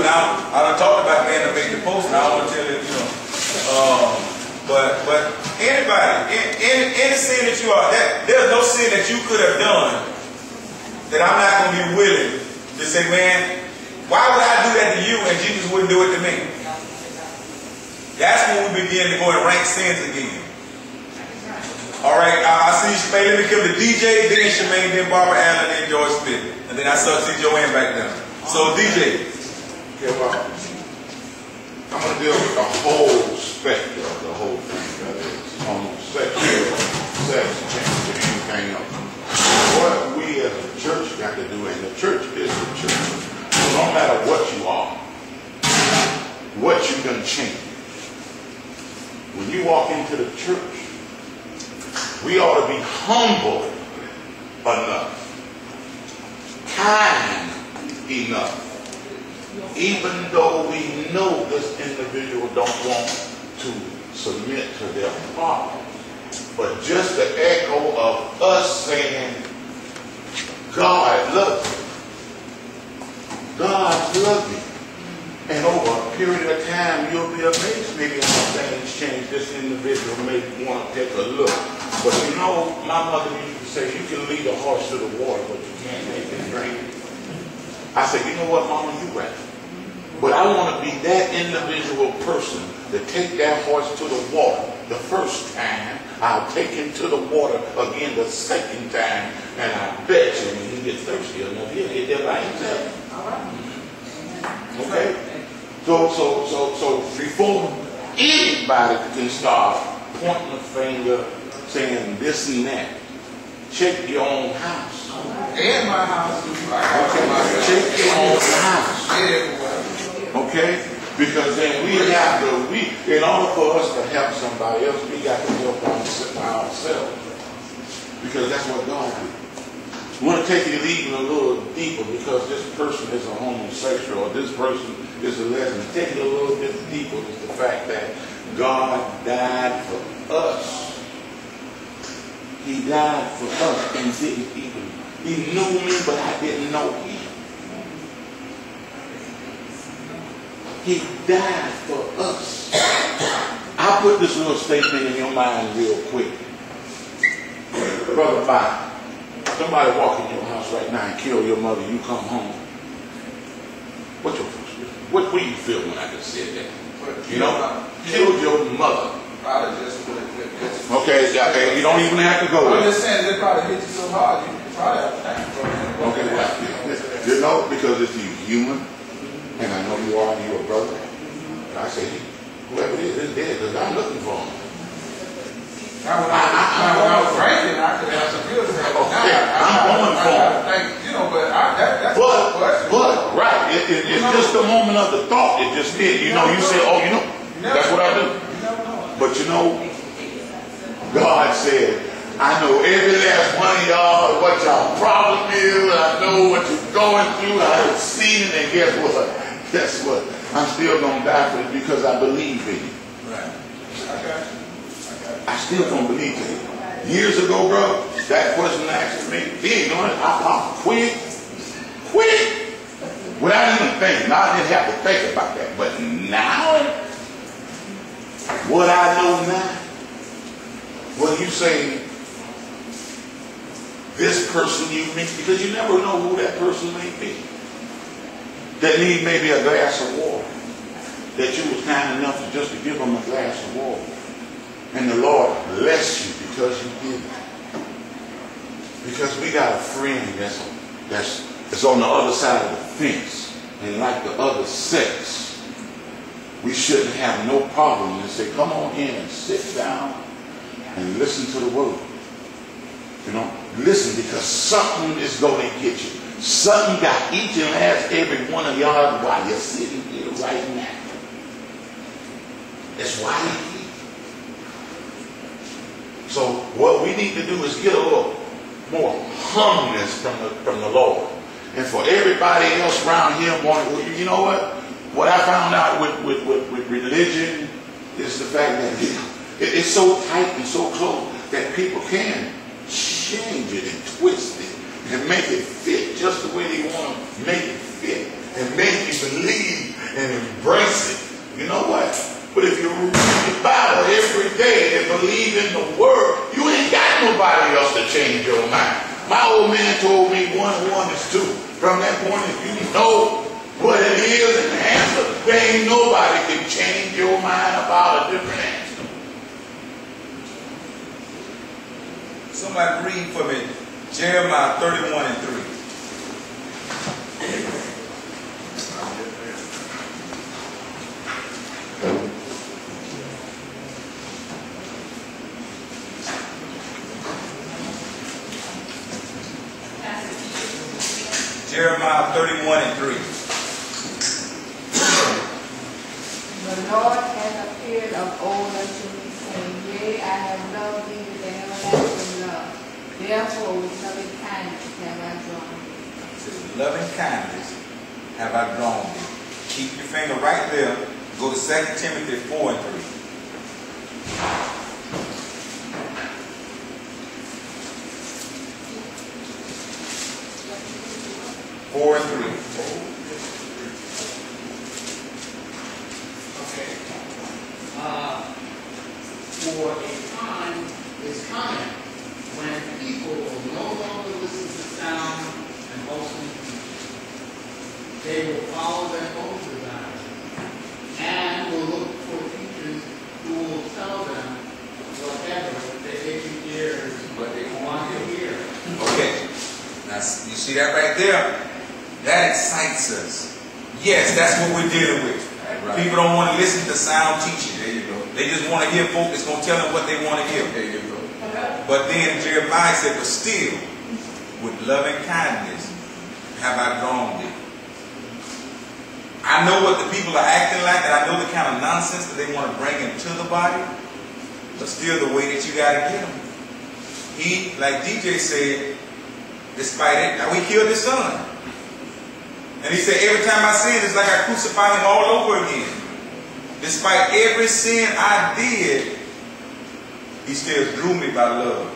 and I done talked about man to make the post, and I want to tell it, you know. But anybody, any sin that you are, there's no sin that you could have done that I'm not going to be willing to say, man, why would I do that to you and Jesus wouldn't do it to me? That's when we begin to go and rank sins again. All right, I see Shemaine, let me give the DJ, then Shemaine, then Barbara Allen, then George Smith. And then I saw see Joanne back there. So DJ. Okay, well, I'm going to deal with the whole spectrum of the whole thing. That is homosexual, sex, change, and anything else. What we as a church got to do, and the church is the church. So no matter what you are, what you done change. When you walk into the church, we ought to be humble enough, kind enough, even though we know this individual don't want to submit to their problem. But just the echo of us saying, God loves you. God loves you. And over a period of time, you'll be amazed maybe how things change. This individual may want to take a look. But you know, my mother used to say, you can lead a horse to the water, but you can't make it drink. I said, you know what, Mama, you're right. But I want to be that individual person to take that horse to the water. The first time, I'll take him to the water again the second time, and I bet you when he gets thirsty enough, he'll get there by himself. All right. Okay? So before anybody can start pointing the finger, saying this and that, check your own house. And my house. Okay? Check your own house. Okay? Because then we have to, in order for us to help somebody else, we got to help ourselves. Because that's what God did. We want to take it even a little deeper because this person is a homosexual or this person is a lesbian. Take it a little bit deeper is the fact that God died for us. He died for us and didn't even, he knew me but I didn't know him. He died for us. I'll put this little statement in your mind real quick. Brother Bob, somebody walk in your house right now and kill your mother, you come home. What's your first feeling? What will you feel when I just said that? You know, killed your mother. Probably just Okay, you don't even have to go there. I'm just saying, they probably hit you so hard, you probably have to thank for it. Okay, well, you know, because it's human, and I know you are, and you're a brother. And I say, whoever it is dead, because I'm looking for him. Now, when I was drinking, I could have some good stuff. Okay, I'm going for it. You know, but that's the question. But, right, it's just the moment of the thought. It just did. You know, you say, oh, you know, that's what I do. You never know. But you know, God said, I know every last one of y'all, what y'all problem is. I know what you're going through. I've seen it, and guess what? Guess what? I'm still going to die for it because I believe in you. Right. Okay. I still don't believe in it. Years ago, bro, that person asked me, he ain't doing it. I quit. Without even thinking. Now, I didn't have to think about that. But now, what I know now, when you say, this person you meet, because you never know who that person may be. That need maybe a glass of water. That you was kind enough to just to give them a glass of water. And the Lord bless you because you did that. Because we got a friend that's on the other side of the fence. And like the other sex, we shouldn't have no problem and say, come on in and sit down and listen to the word. You know, listen, because something is going to get you. Something got each and every one of y'all while you're sitting here right now. That's why you're here. So what we need to do is get a little more humbleness from the Lord. And for everybody else around here, you know what? What I found out with religion is the fact that it's so tight and so close that people can change it and twist it and make it fit just the way they want to make it fit and make you believe and embrace it. You know what? But if you read the Bible every day and believe in the word, you ain't got nobody else to change your mind. My old man told me 1 and 1 is 2. From that point, if you know what it is and the answer, there ain't nobody can change your mind about a different answer. Somebody read for me Jeremiah 31 and 3. Jeremiah 31 and 3. The Lord has appeared of old unto me, saying, Yea, I have loved thee with an everlasting love. Therefore, with loving kindness have I drawn thee. With loving kindness have I drawn thee. Keep your finger right there. Go to 2 Timothy 4 and 3. 4 and 3. Okay. For a time is coming when people will no longer listen to sound and wholesome teaching. They will follow their own desires and will look for teachers who will tell them whatever their itching ears What they want to hear. Okay. Now, you see that right there? That excites us. Yes, that's what we're dealing with. Right. People don't want to listen to sound teaching. There you go. They just want to hear folk that's going to tell them what they want to hear. There you go. But then Jeremiah said, but still, with loving kindness have I drawn thee. I know what the people are acting like, and I know the kind of nonsense that they want to bring into the body, but still the way that you got to get them. He, like DJ said, despite it, now we killed his son. And he said, every time I sin, it's like I crucify him all over again. Despite every sin I did, he still drew me by love.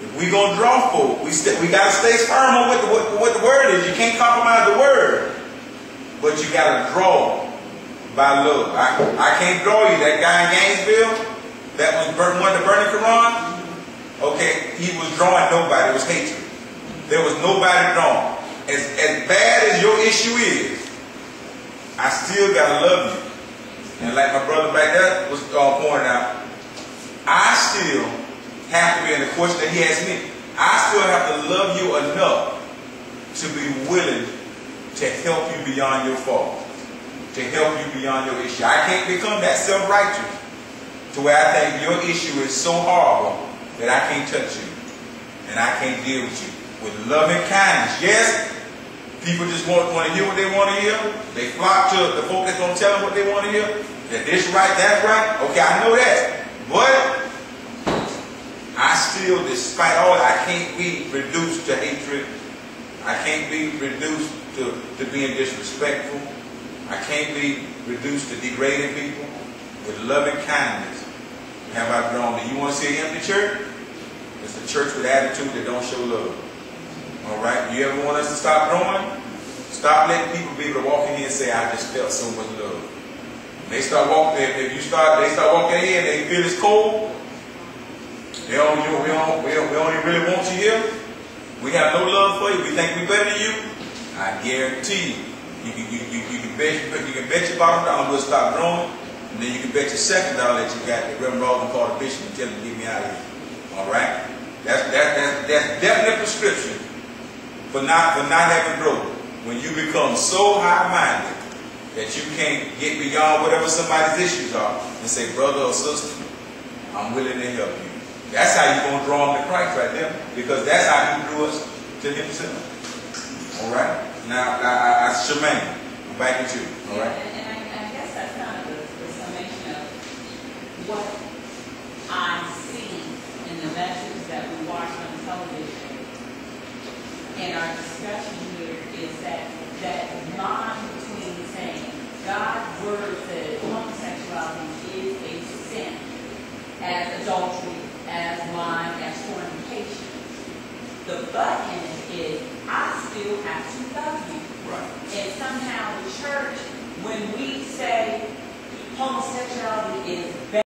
If we gonna draw folk, we gotta stay firm on what the word is. You can't compromise the word, but you gotta draw by love. I can't draw you. That guy in Gainesville, that was one to burn the Quran. Okay, he was drawing nobody. It was hatred. There was nobody drawn. As bad as your issue is, I still gotta love you. And like my brother back there was pointing out, I still have to be in the question that he asked me. I still have to love you enough to be willing to help you beyond your fault, to help you beyond your issue. I can't become that self-righteous to where I think your issue is so horrible that I can't touch you and I can't deal with you. With loving kindness. Yes, people just want to hear what they want to hear. They flock to the folk that's going to tell them what they want to hear. That this right, that's right. Okay, I know that. But I still, despite all that, I can't be reduced to hatred. I can't be reduced to being disrespectful. I can't be reduced to degrading people. With loving kindness have I drawn thee. You want to see an empty church? It's a church with attitude that don't show love. All right? You ever want us to stop growing? Stop letting people be able to walk in here and say, I just felt so much love. When they start walking, they start walking in here and they feel it's cold. We don't even really want you here. We have no love for you. We think we're better than you. I guarantee you can bet your bottom dollar we'll stop growing, and then you can bet your $2 that you got the Reverend Rogan call the bishop and tell him to get me out of here. All right? That's definite prescription for not having growth. When you become so high-minded that you can't get beyond whatever somebody's issues are and say, brother or sister, I'm willing to help you. That's how you're going to draw them to Christ right there, because that's how he drew us to himself. All right? Now, Shemaine, I'm back at you. All right? And I guess that's kind of the summation of what I see in the messages that we watch on television. And our discussion here is that line between saying God's word says homosexuality is a sin, as adultery, as lying, as fornication. The but in it is I still have to love you. Right. And somehow the church, when we partiality is